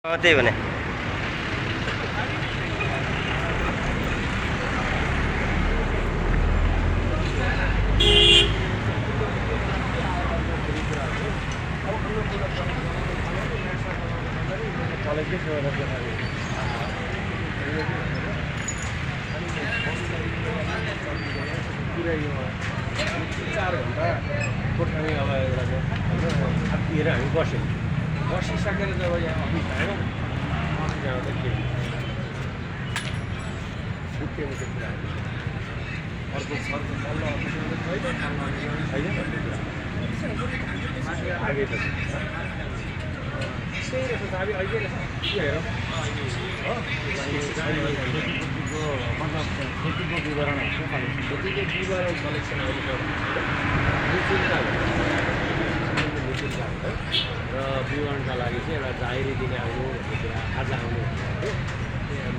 त्यही भने चार घन्टा कोठामा अब एउटा थापिएर हामी बस्यौँ बसिसकेर जब यहाँ अफिस आयो अफिस आउँदा के मुख्य कुराहरू अर्को सरको तल्लो अफिसमा छैन तल्लो अफिसमा छैन भन्ने कुरा माथि आगे त त्यही रहेछ चाबी अहिले रहेछ के हेरौँ मतलब खेतीको विवरणहरू खेतीको विवरण कलेक्सन र विवरणका लागि चाहिँ एउटा डायरी दिने आउनु भन्ने कुरा आज आउनु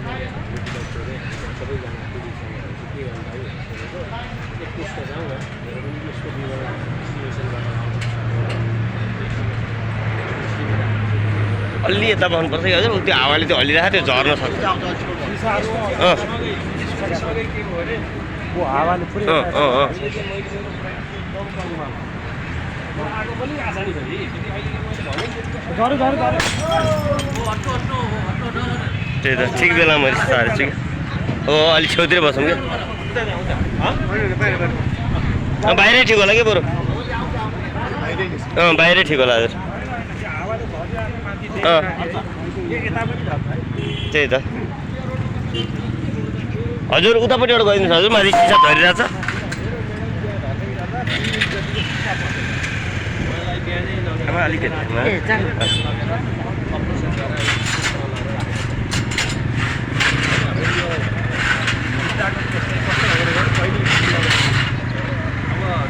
भनेको सबैजना टुरिस्टसँग के गर्नु भनेको एकमुष्ट जाउँ न मेरो पनि यसको विवरण इस्टिमेसन गर्न अलि यता बस्नुपर्छ कि हजुर त्यो हावाले त्यो हल्लिरहेको त्यो झर्न सक्छ के भयो अरे वो हावाले पुरै आगो पनि आसानी छ नि त्यही त ठिक बेलामा मैले सारेको छु कि हो अलिक छेउतिर बसौँ कि बाहिरै ठिक होला कि बरु बाहिरै ठिक होला हजुर त्यही त हजुर उतापट्टिबाट गइदिनुहोस् हजुर माथि चिसा झरिरहेछ अलिकति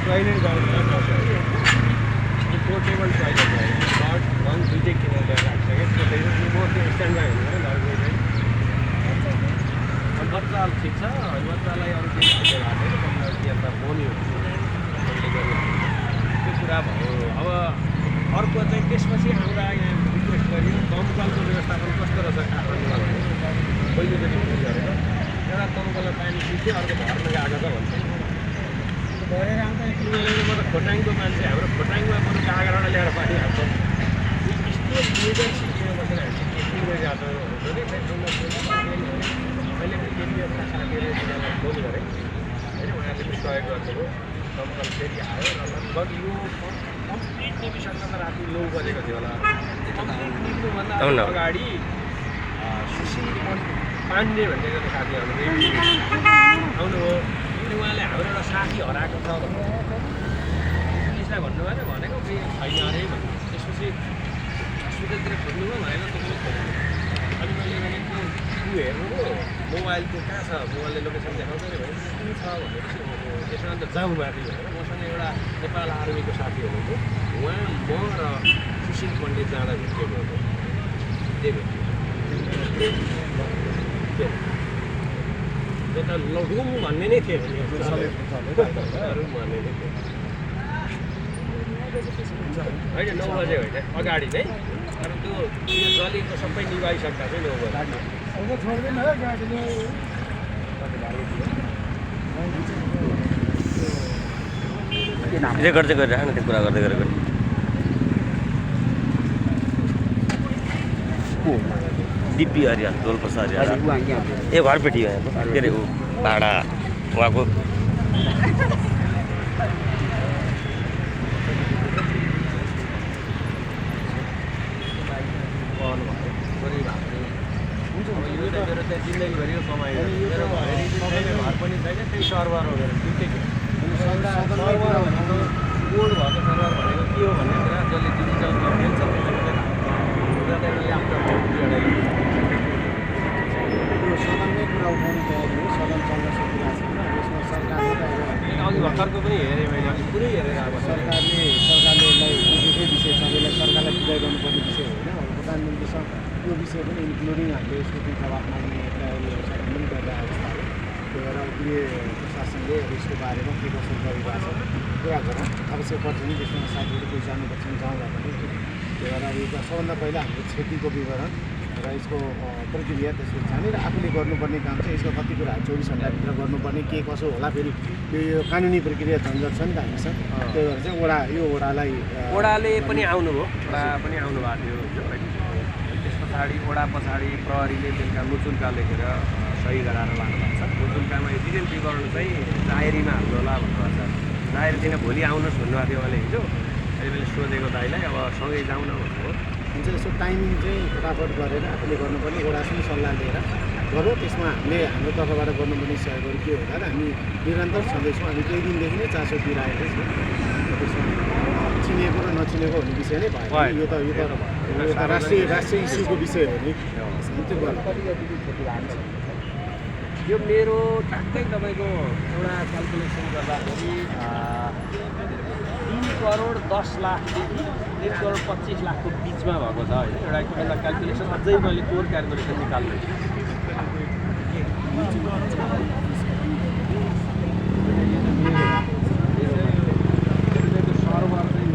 टोइलेट पोर्टेबल टोइलेट भन दुइटै किनेर ल्याएर राखिसकेँ म त्यो स्ट्यान्डमा हेर्नु बच्चा ठिक छ बच्चालाई अरू केही अन्त बोनी त्यो कुरा भयो अब अर्को चाहिँ त्यसपछि हाम्रा यहाँ रिक्वेस्ट गरियो दमकलको व्यवस्थापन कस्तो रहेछ काठमाडौँमा भने पहिलोचोटि फोन गरेर एउटा दमकलमा पानी खिच्यो अर्को भर्न गएको छ भन्छ भरेर आउँदा म त खोटाङको मान्छे हाम्रो खोटाङमा पनि कागरबाट ल्याएर पानी हाल्छ यस्तो लिडर सिटीमा बसेर हामी टेक्निङ गरिरहेको मैले पनि केही एउटा साथीहरू तिनीहरूलाई फोन गरेँ होइन उनीहरूले पनि सहयोग गरिदिएको दमकल फेरि आयो र लगभग यो कम्प्लिट निमिसक्न त राति 9 बजेको थियो होला कम्प्लिट निस्नुभन्दा अगाडि सुशील पाण्डे भन्ने एउटा साथी आउनुभयो अनि उहाँले हाम्रो एउटा साथी हराएको छ पुलिसलाई भन्नुभयो भनेको फेरि छैन अरे भन्नु त्यसपछि हस्पिटलतिर खोज्नुभयो भनेर तपाईँले खोज्नु अनि मैले भनेको ऊ हेर्नु मोबाइलको कहाँ छ मोबाइलले लोकेसन देखाउँदैन भने कुन छ भनेपछि त्यसमा अन्त जाउँ माथि भनेर मसँग एउटा नेपाल आर्मीको साथी हुनुहुन्थ्यो उहाँ म र सुशील पण्डित जाँदा भेटिएको हो त्यही भेट्यो त्यो त रुम भन्ने नै थियो रुम भन्ने नै थियो होइन 9 बजे होइन अगाडि चाहिँ तर त्यो जलेको सबै निभाइसक्दा चाहिँ 9 बजे रेकर्ड चाहिँ गरिराख न त्यो कुरा गर्दै गरेको डिपी हरिया डोल्पा हरिया ए घरपेटी हो के अरे ऊ भाडा उहाँको मेरो त्यहाँ जिन्दगीभरि कमाइ मेरो घर पनि छैन त्यही सर्भर हो मेरो दुइटै सर्भर भनेको कोड भएको सर्भर भनेको के हो भन्ने कुरा जसले डिजिटल गभर्मेन्ट छ त्यसले ल्यापटप सदनमै कुरा उठाउने तयारी हो सदन चल्न सकिरहेको छैन यसमा सरकारले अघि भर्खरको पनि हेरेँ मैले अघि पुरै हेरेर अब सरकारले यसलाई बुझेकै विषय छ यसलाई सरकारलाई बुझाइ गर्नुपर्ने विषय होइन प्रधानमन्त्रीसँग यो विषय पनि इन्क्लुडिङ हामीले यसको जवाब माग्ने तयारीहरू पनि गरेर अवस्था हो त्यही भएर गृह प्रशासनले यसको बारेमा के कसो गरिरहेको छ कुरा गरौँ आवश्यक पर्छ नि त्यसमा साथीहरू कोही जानुपर्छ जाउँला पनि त्यही भएर यो सबभन्दा पहिला हाम्रो क्षतिको विवरण र यसको प्रक्रिया त्यसको जाने र आफूले गर्नुपर्ने काम चाहिँ यसको कति कुराहरू 24 घन्टाभित्र गर्नुपर्ने के कसो होला फेरि यो कानुनी प्रक्रिया झन्झट छ नि त हामीसँग त्यही भएर चाहिँ वडालाई वडाले पनि आउनुभयो वडा पनि आउनु भएको थियो त्यस पछाडि वडा पछाडि प्रहरीले बेलुका मुचुल्का लेखेर सही गराएर लानुभएको छ मुचुल्कामा डिटेल विवरण चाहिँ डायरीमा हाल्नु होला भन्नुभएको छ डायरी दिन भोलि आउनुहोस् भन्नुभएको थियो उहाँले हिजो अहिले मैले सोधेको दाइलाई अब सँगै जाउँ न भन्नुभयो हुन्छ यसो टाइमिङ चाहिँ फटाफट गरेर आफूले गर्नुपर्ने वडासँग सल्लाह लिएर गरौँ त्यसमा हामीले हाम्रो तर्फबाट गर्नुपर्ने सहयोगहरू के होला र हामी निरन्तर छँदैछौँ हामी केही दिनदेखि नै चासो दिइरहेकै छौँ त्यसमा चिनेको र नचिनेको हुने विषय नै भयो यो त राष्ट्रिय इस्युको विषय हो नि यो मेरो ठ्याक्कै तपाईँको एउटा क्यालकुलेसन गर्दाखेरि 3 करोड 10 लाखदेखि 3 करोड 25 लाखको बिचमा भएको छ होइन एउटा क्यालकुलेसन अझै मैले कोर क्यालकुलेसन निकाल्दैछु सर्भर चाहिँ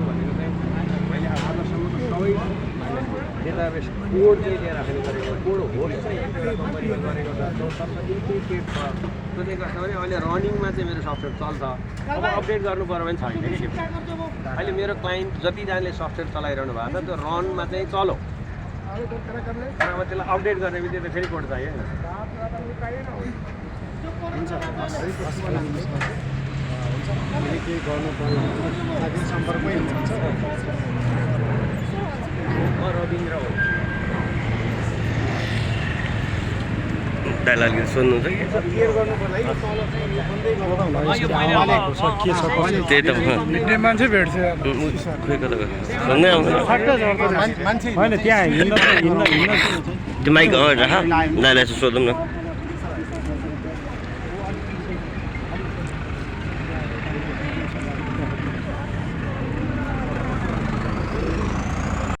भनेको चाहिँ मैले आजसम्मको सबै डेटाबेस कोड चाहिँ लिएर हामीले गरेको कोड होल चाहिँ एउटा कम्पनीमा गरेको छ सबमा इन्टिग्रेटेड छ त्यसले गर्दा पनि अहिले रनिङमा चाहिँ मेरो सफ्टवेयर चल्छ अब अपडेट गर्नु पर्यो भने छैन कि अहिले मेरो क्लाइन्ट जतिजनाले सफ्टवेयर चलाइरहनु भएको छ त्यो रनमा चाहिँ चलो तर अब त्यसलाई अपडेट गर्ने बित्तिकै त फेरि कोड चाहियो हामीले केही गर्नु पर्यो साथी सम्पर्कमै हुन्छ रविन्द्र हो दाइलाई अलिकति सोध्नुहुन्छ कि क्लियर गर्नुपर्दा यो तल चाहिँ यो बन्दै गर्दा त्यही त मान्छे भेट्छ खोइ कता सँगै आउँदैन मान्छे होइन त्यहाँ हिँड्न त्यो माइक राख दाइलाई यसो सोधौँ न